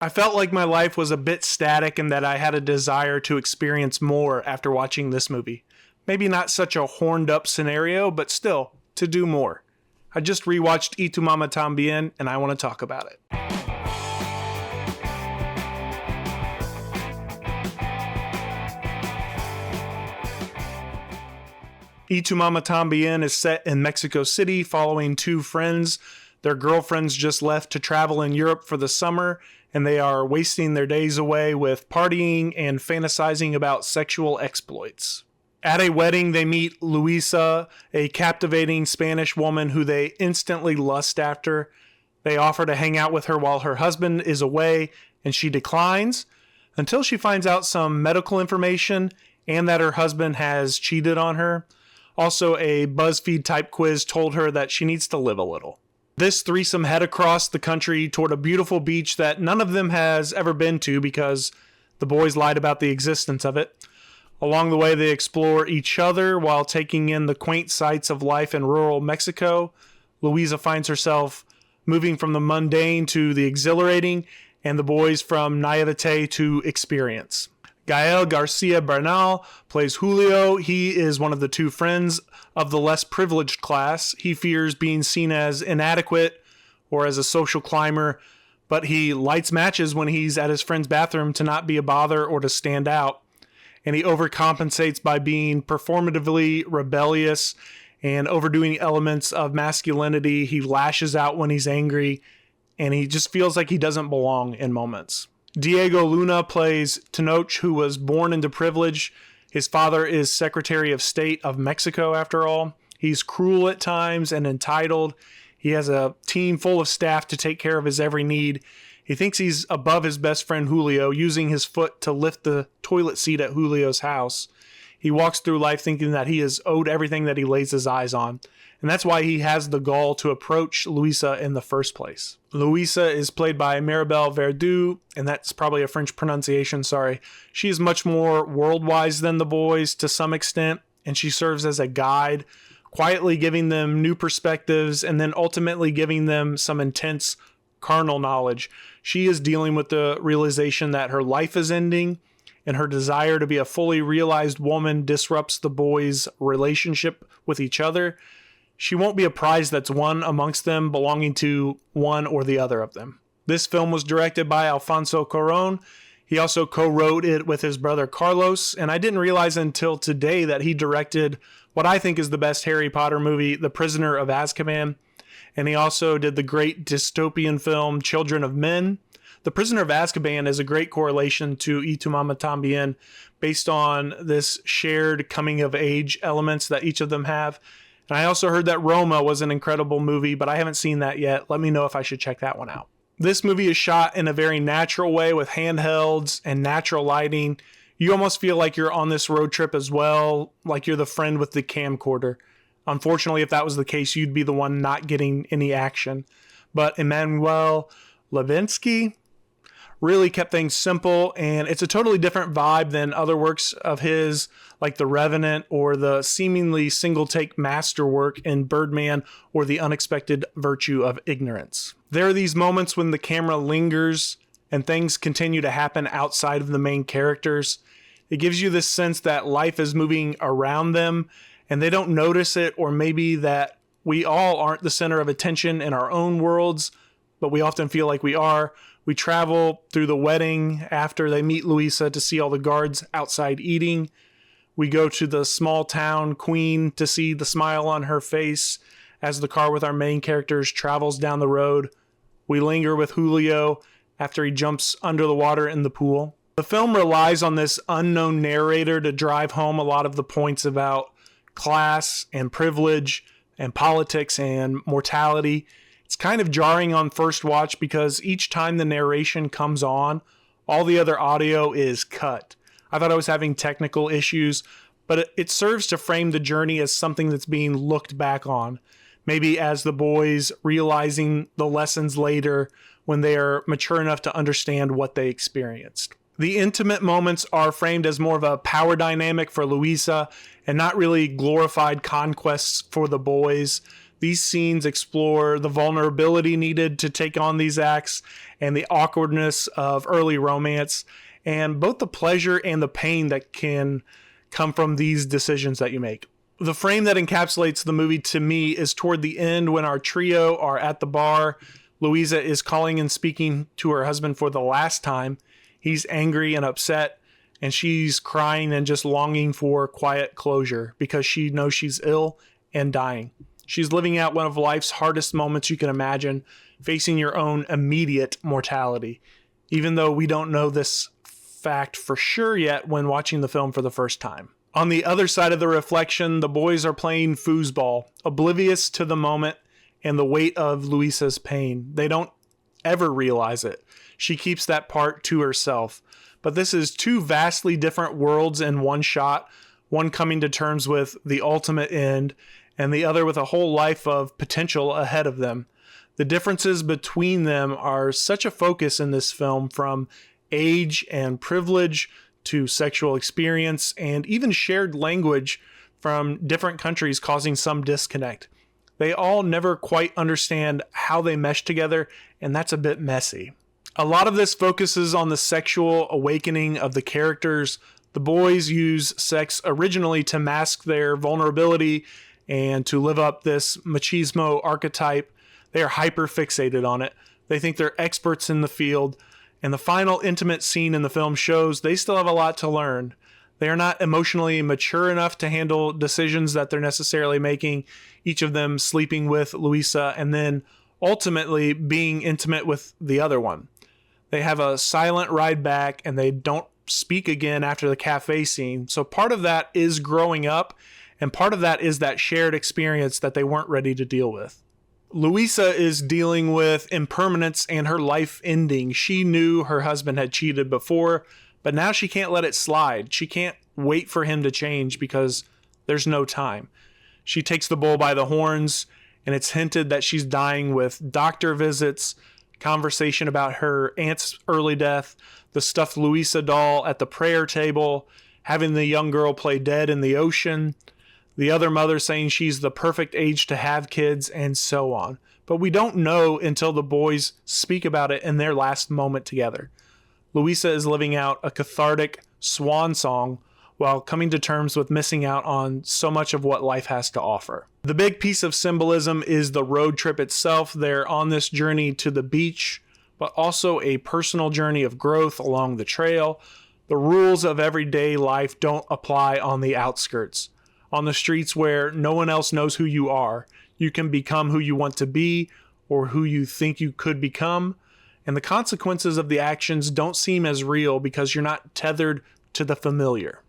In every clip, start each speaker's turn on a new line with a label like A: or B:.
A: I felt like my life was a bit static and that I had a desire to experience more after watching this movie. Maybe not such a horned up scenario, but still, to do more. I just rewatched Tu Mamá También and I want to talk about it. Tu Mamá También is set in Mexico City following two friends. Their girlfriends just left to travel in Europe for the summer, and they are wasting their days away with partying and fantasizing about sexual exploits. At a wedding, they meet Luisa, a captivating Spanish woman who they instantly lust after. They offer to hang out with her while her husband is away, and she declines until she finds out some medical information and that her husband has cheated on her. Also, a BuzzFeed type quiz told her that she needs to live a little. This threesome head across the country toward a beautiful beach that none of them has ever been to because the boys lied about the existence of it. Along the way, they explore each other while taking in the quaint sights of life in rural Mexico. Luisa finds herself moving from the mundane to the exhilarating, and the boys from naivete to experience. Gael García Bernal plays Julio. He is one of the two friends of the less privileged class. He fears being seen as inadequate or as a social climber, but he lights matches when he's at his friend's bathroom to not be a bother or to stand out. And he overcompensates by being performatively rebellious and overdoing elements of masculinity. He lashes out when he's angry, and he just feels like he doesn't belong in moments. Diego Luna plays Tenoch, who was born into privilege. His father is Secretary of State of Mexico, after all. He's cruel at times and entitled. He has a team full of staff to take care of his every need. He thinks he's above his best friend Julio, using his foot to lift the toilet seat at Julio's house. He walks through life thinking that he is owed everything that he lays his eyes on. And that's why he has the gall to approach Luisa in the first place. Luisa is played by Maribel Verdú, and that's probably a French pronunciation, sorry. She is much more world-wise than the boys to some extent, and she serves as a guide, quietly giving them new perspectives and then ultimately giving them some intense carnal knowledge. She is dealing with the realization that her life is ending, and her desire to be a fully realized woman disrupts the boys' relationship with each other. She won't be a prize that's won amongst them, belonging to one or the other of them. This film was directed by Alfonso Cuarón. He also co-wrote it with his brother Carlos, and I didn't realize until today that he directed what I think is the best Harry Potter movie, The Prisoner of Azkaban, and he also did the great dystopian film Children of Men. The Prisoner of Azkaban is a great correlation to Tu Mamá También based on this shared coming-of-age elements that each of them have. And I also heard that Roma was an incredible movie, but I haven't seen that yet. Let me know if I should check that one out. This movie is shot in a very natural way with handhelds and natural lighting. You almost feel like you're on this road trip as well, like you're the friend with the camcorder. Unfortunately, if that was the case, you'd be the one not getting any action. But Emmanuel Levinsky really kept things simple, and it's a totally different vibe than other works of his, like The Revenant or the seemingly single-take masterwork in Birdman or The Unexpected Virtue of Ignorance. There are these moments when the camera lingers and things continue to happen outside of the main characters. It gives you this sense that life is moving around them, and they don't notice it, or maybe that we all aren't the center of attention in our own worlds, but we often feel like we are. We travel through the wedding after they meet Luisa to see all the guards outside eating. We go to the small town Queen to see the smile on her face as the car with our main characters travels down the road. We linger with Julio after he jumps under the water in the pool. The film relies on this unknown narrator to drive home a lot of the points about class and privilege and politics and mortality. It's kind of jarring on first watch because each time the narration comes on, all the other audio is cut. I thought I was having technical issues, but it serves to frame the journey as something that's being looked back on. Maybe as the boys realizing the lessons later when they are mature enough to understand what they experienced. The intimate moments are framed as more of a power dynamic for Luisa and not really glorified conquests for the boys. These scenes explore the vulnerability needed to take on these acts and the awkwardness of early romance, and both the pleasure and the pain that can come from these decisions that you make. The frame that encapsulates the movie to me is toward the end when our trio are at the bar. Louisa is calling and speaking to her husband for the last time. He's angry and upset, and she's crying and just longing for quiet closure because she knows she's ill and dying. She's living out one of life's hardest moments you can imagine, facing your own immediate mortality, even though we don't know this fact for sure yet when watching the film for the first time. On the other side of the reflection, the boys are playing foosball, oblivious to the moment and the weight of Louisa's pain. They don't ever realize it. She keeps that part to herself. But this is two vastly different worlds in one shot, one coming to terms with the ultimate end, and the other with a whole life of potential ahead of them. The differences between them are such a focus in this film, from age and privilege to sexual experience and even shared language from different countries, causing some disconnect. They all never quite understand how they mesh together, and that's a bit messy. A lot of this focuses on the sexual awakening of the characters. The boys use sex originally to mask their vulnerability and to live up this machismo archetype. They are hyper fixated on it. They think they're experts in the field. And the final intimate scene in the film shows they still have a lot to learn. They are not emotionally mature enough to handle decisions that they're necessarily making, each of them sleeping with Louisa and then ultimately being intimate with the other one. They have a silent ride back and they don't speak again after the cafe scene. So part of that is growing up, and part of that is that shared experience that they weren't ready to deal with. Louisa is dealing with impermanence and her life ending. She knew her husband had cheated before, but now she can't let it slide. She can't wait for him to change because there's no time. She takes the bull by the horns, and it's hinted that she's dying with doctor visits, conversation about her aunt's early death, the stuffed Louisa doll at the prayer table, having the young girl play dead in the ocean, the other mother saying she's the perfect age to have kids, and so on. But we don't know until the boys speak about it in their last moment together. Louisa is living out a cathartic swan song while coming to terms with missing out on so much of what life has to offer. The big piece of symbolism is the road trip itself. They're on this journey to the beach, but also a personal journey of growth along the trail. The rules of everyday life don't apply on the outskirts. On the streets where no one else knows who you are, you can become who you want to be or who you think you could become. And the consequences of the actions don't seem as real because you're not tethered to the familiar.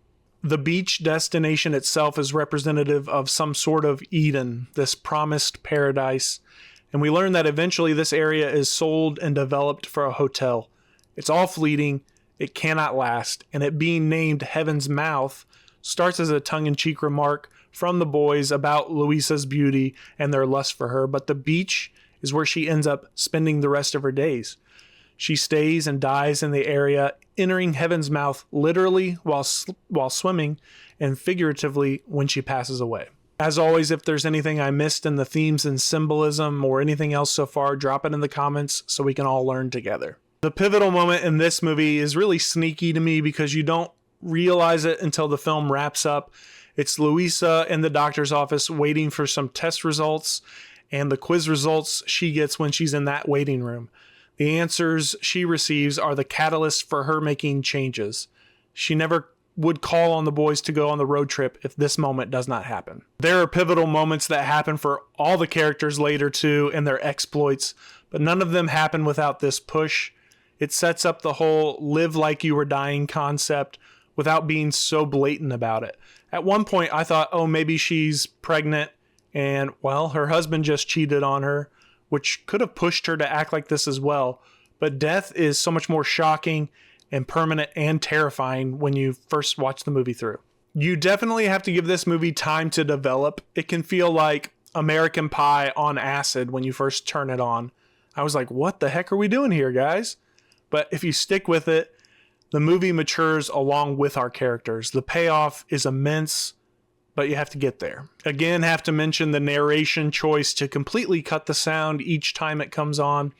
A: The beach destination itself is representative of some sort of Eden, this promised paradise. And we learn that eventually this area is sold and developed for a hotel. It's all fleeting, it cannot last, and it being named Heaven's Mouth starts as a tongue-in-cheek remark from the boys about Louisa's beauty and their lust for her, but the beach is where she ends up spending the rest of her days. She stays and dies in the area, entering Heaven's Mouth literally while swimming and figuratively when she passes away. As always, if there's anything I missed in the themes and symbolism or anything else so far, drop it in the comments so we can all learn together. The pivotal moment in this movie is really sneaky to me because you don't realize it until the film wraps up. It's Louisa in the doctor's office waiting for some test results and the quiz results she gets when she's in that waiting room. The answers she receives are the catalyst for her making changes. She never would call on the boys to go on the road trip if this moment does not happen. There are pivotal moments that happen for all the characters later too and their exploits, but none of them happen without this push. It sets up the whole live like you were dying concept without being so blatant about it. At one point, I thought, oh, maybe she's pregnant and, well, her husband just cheated on her, which could have pushed her to act like this as well. But death is so much more shocking and permanent and terrifying when you first watch the movie through. You definitely have to give this movie time to develop. It can feel like American Pie on acid when you first turn it on. I was like, what the heck are we doing here, guys? But if you stick with it, the movie matures along with our characters. The payoff is immense, but you have to get there. Again, have to mention the narration choice to completely cut the sound each time it comes on.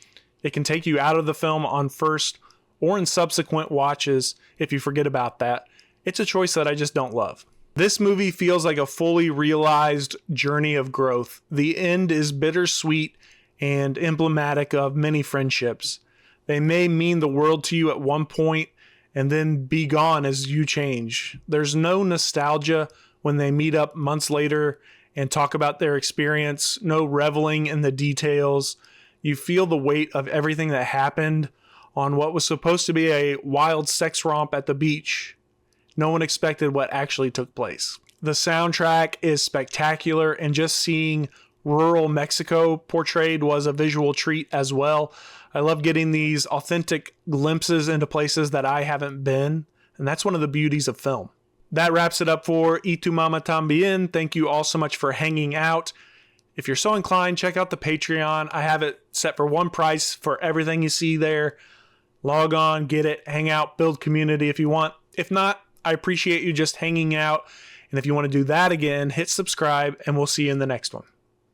A: It can take you out of the film on first or in subsequent watches if you forget about that. It's a choice that I just don't love. This movie feels like a fully realized journey of growth. The end is bittersweet and emblematic of many friendships. They may mean the world to you at one point and then be gone as you change. There's no nostalgia when they meet up months later and talk about their experience, no reveling in the details. You feel the weight of everything that happened on what was supposed to be a wild sex romp at the beach. No one expected what actually took place. The soundtrack is spectacular, and just seeing rural Mexico portrayed was a visual treat as well. I love getting these authentic glimpses into places that I haven't been, and that's one of the beauties of film. That wraps it up for Y Tu Mamá También. Thank you all so much for hanging out. If you're so inclined, check out the Patreon. I have it set for one price for everything you see there. Log on, get it, hang out, build community if you want. If not, I appreciate you just hanging out. And if you want to do that again, hit subscribe, and we'll see you in the next one.